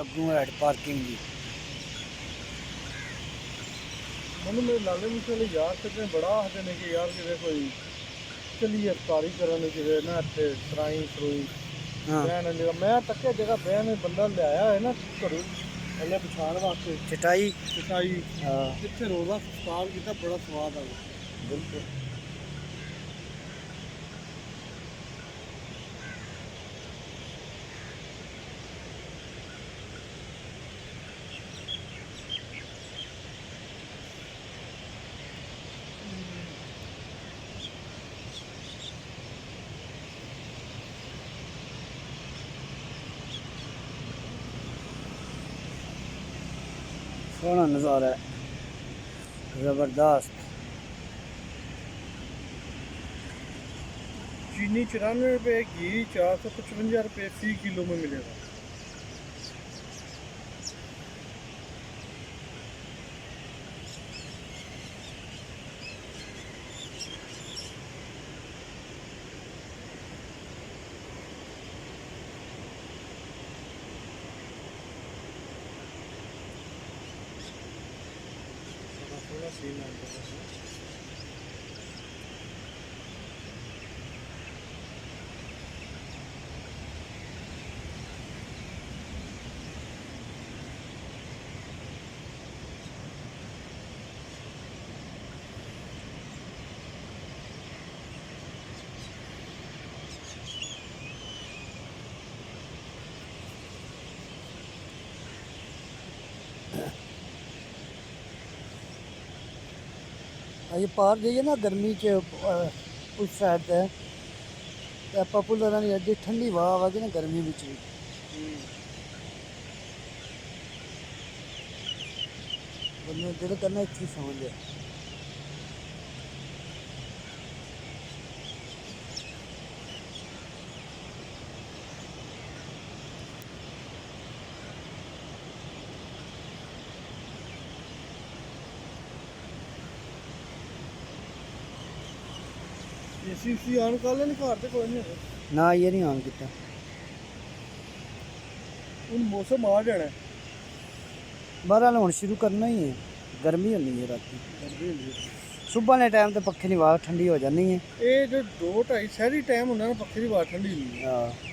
अग्गू है पार्किंग की। मैंने मेरे लाले मुझे यार कितने बड़ा आखते हैं कि यार कितने कोई चलिए अफतारी करने कितने ना इतने सराई सरूई हाँ बहन जगह मैं तक जगह बहन बंदा लिया है ना घरों थले बिछाने वास्ते चटाई। चटाई हाँ इतने रोज़ा इफ्तार किया बड़ा स्वाद आ गया। बिल्कुल। सोहना नज़ारा है, ज़बरदस्त। चीनी 94 रुपये, घी 455 रुपये फी किलो में मिलेगा। थोड़ा सीन ये पार जाइए ना गर्मी च उस साइड से आप पुलर एडी ठंडी हवा आवेगी ना गर्मी में भी। बंदे दिल करना इतनी समझ है। एसी ऑन कर लेने घर तो कोई नहीं ना ये नहीं ऑन किया। हूँ मौसम आ जाना बहरहाल हुण शुरू करना ही है। गर्मी होनी है रात गर्मी होंदी सुबह ने टाइम तो पक्खे की हवा ठंडी हो जानी है। ये जो 2-2.5 शहरी टाइम होना ना पक्खे की हवा ठंडी होंदी है। हाँ